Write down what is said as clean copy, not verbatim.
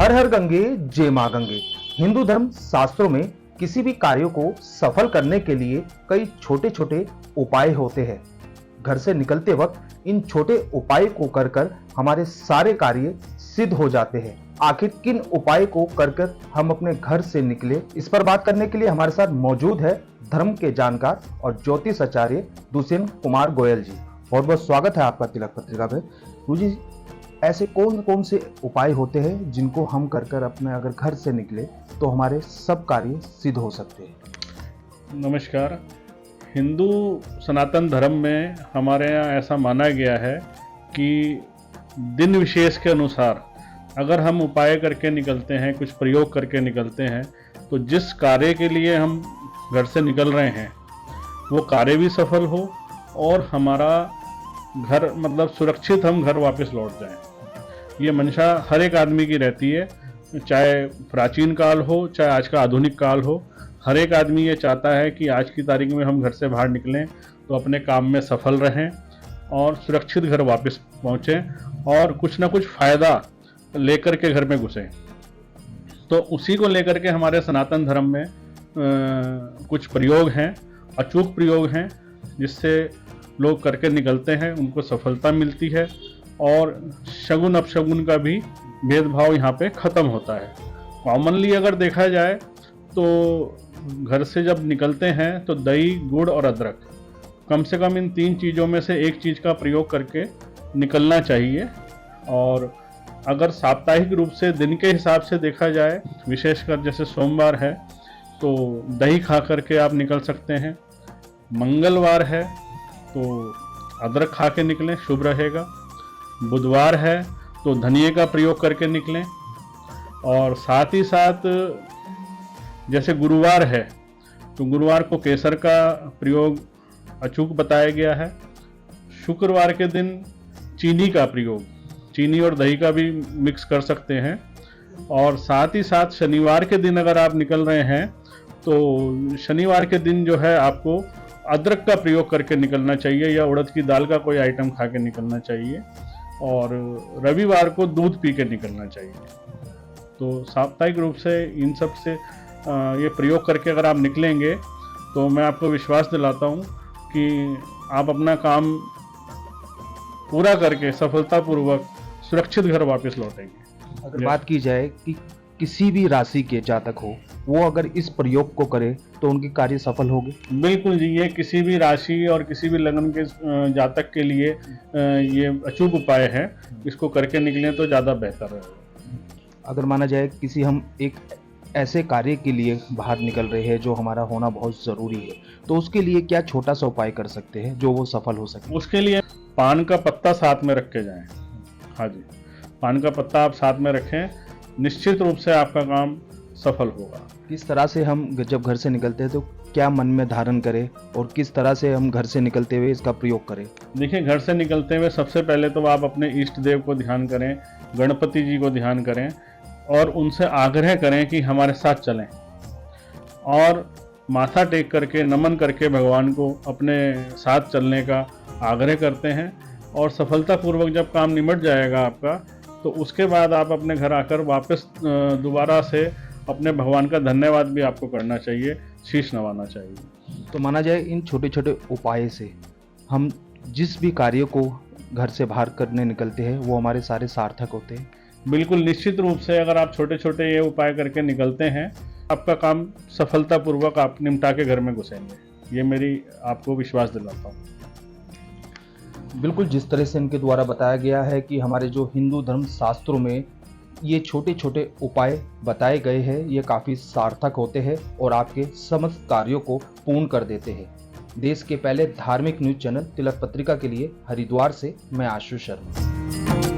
हर हर गंगे जय मां गंगे। हिंदू धर्म शास्त्रों में किसी भी कार्य को सफल करने के लिए कई छोटे छोटे उपाय होते हैं। घर से निकलते वक्त इन छोटे उपाय को कर कर हमारे सारे कार्य सिद्ध हो जाते हैं। आखिर किन उपाय को कर कर हम अपने घर से निकले, इस पर बात करने के लिए हमारे साथ मौजूद है धर्म के जानकार और ज्योतिष आचार्य दुष्यंत कुमार गोयल जी। बहुत बहुत स्वागत है आपका तिलक पत्रिका पे। गुरु जी, ऐसे कौन कौन से उपाय होते हैं जिनको हम कर कर अपने अगर घर से निकले तो हमारे सब कार्य सिद्ध हो सकते हैं? नमस्कार। हिंदू सनातन धर्म में हमारे यहाँ ऐसा माना गया है कि दिन विशेष के अनुसार अगर हम उपाय करके निकलते हैं, कुछ प्रयोग करके निकलते हैं, तो जिस कार्य के लिए हम घर से निकल रहे हैं वो कार्य भी सफल हो और हमारा घर मतलब सुरक्षित हम घर वापस लौट जाएं। ये मंशा हर एक आदमी की रहती है, चाहे प्राचीन काल हो चाहे आज का आधुनिक काल हो। हर एक आदमी ये चाहता है कि आज की तारीख में हम घर से बाहर निकलें तो अपने काम में सफल रहें और सुरक्षित घर वापस पहुँचें और कुछ ना कुछ फ़ायदा लेकर के घर में घुसें। तो उसी को लेकर के हमारे सनातन धर्म में कुछ प्रयोग हैं, अचूक प्रयोग हैं, जिससे लोग करके निकलते हैं, उनको सफलता मिलती है और शगुन अपशगुन का भी भेदभाव यहाँ पे ख़त्म होता है। कॉमनली अगर देखा जाए तो घर से जब निकलते हैं तो दही, गुड़ और अदरक, कम से कम इन तीन चीज़ों में से एक चीज़ का प्रयोग करके निकलना चाहिए। और अगर साप्ताहिक रूप से दिन के हिसाब से देखा जाए, विशेषकर जैसे सोमवार है तो दही खा करके आप निकल सकते हैं। मंगलवार है तो अदरक खा के निकलें, शुभ रहेगा। बुधवार है तो धनिये का प्रयोग करके निकलें। और साथ ही साथ जैसे गुरुवार है तो गुरुवार को केसर का प्रयोग अचूक बताया गया है। शुक्रवार के दिन चीनी का प्रयोग, चीनी और दही का भी मिक्स कर सकते हैं। और साथ ही साथ शनिवार के दिन अगर आप निकल रहे हैं तो शनिवार के दिन जो है आपको अदरक का प्रयोग करके निकलना चाहिए या उड़द की दाल का कोई आइटम खा के निकलना चाहिए। और रविवार को दूध पी के निकलना चाहिए। तो साप्ताहिक रूप से इन सब से ये प्रयोग करके अगर आप निकलेंगे तो मैं आपको विश्वास दिलाता हूँ कि आप अपना काम पूरा करके सफलतापूर्वक सुरक्षित घर वापस लौटेंगे। अगर बात की जाए कि किसी भी राशि के जातक हो, वो अगर इस प्रयोग को करे तो उनके कार्य सफल होंगे? बिल्कुल जी, ये किसी भी राशि और किसी भी लगन के जातक के लिए ये अचूक उपाय है। इसको करके निकलें तो ज़्यादा बेहतर है। अगर माना जाए किसी हम एक ऐसे कार्य के लिए बाहर निकल रहे हैं जो हमारा होना बहुत ज़रूरी है, तो उसके लिए क्या छोटा सा उपाय कर सकते हैं जो वो सफल हो सके? उसके लिए पान का पत्ता साथ में रख के जाएं। हाँ जी, पान का पत्ता आप साथ में रखें, निश्चित रूप से आपका काम सफल होगा। किस तरह से हम जब घर से निकलते हैं तो क्या मन में धारण करें और किस तरह से हम घर से निकलते हुए इसका प्रयोग करें? देखिए, घर से निकलते हुए सबसे पहले तो आप अपने इष्ट देव को ध्यान करें, गणपति जी को ध्यान करें और उनसे आग्रह करें कि हमारे साथ चलें। और माथा टेक करके नमन करके भगवान को अपने साथ चलने का आग्रह करते हैं। और सफलतापूर्वक जब काम निमट जाएगा आपका, तो उसके बाद आप अपने घर आकर वापस दोबारा से अपने भगवान का धन्यवाद भी आपको करना चाहिए, शीश नवाना चाहिए। तो माना जाए इन छोटे छोटे उपाय से हम जिस भी कार्य को घर से बाहर करने निकलते हैं वो हमारे सारे सार्थक होते हैं। बिल्कुल निश्चित रूप से अगर आप छोटे छोटे ये उपाय करके निकलते हैं, आपका काम सफलतापूर्वक आप निपटा के घर में घुसेंगे। ये मेरी आपको विश्वास दिलाता हूँ। बिल्कुल, जिस तरह से इनके द्वारा बताया गया है कि हमारे जो हिंदू धर्म शास्त्रों में ये छोटे छोटे उपाय बताए गए हैं, ये काफ़ी सार्थक होते हैं और आपके समस्त कार्यों को पूर्ण कर देते हैं। देश के पहले धार्मिक न्यूज़ चैनल तिलक पत्रिका के लिए हरिद्वार से मैं आशु शर्मा।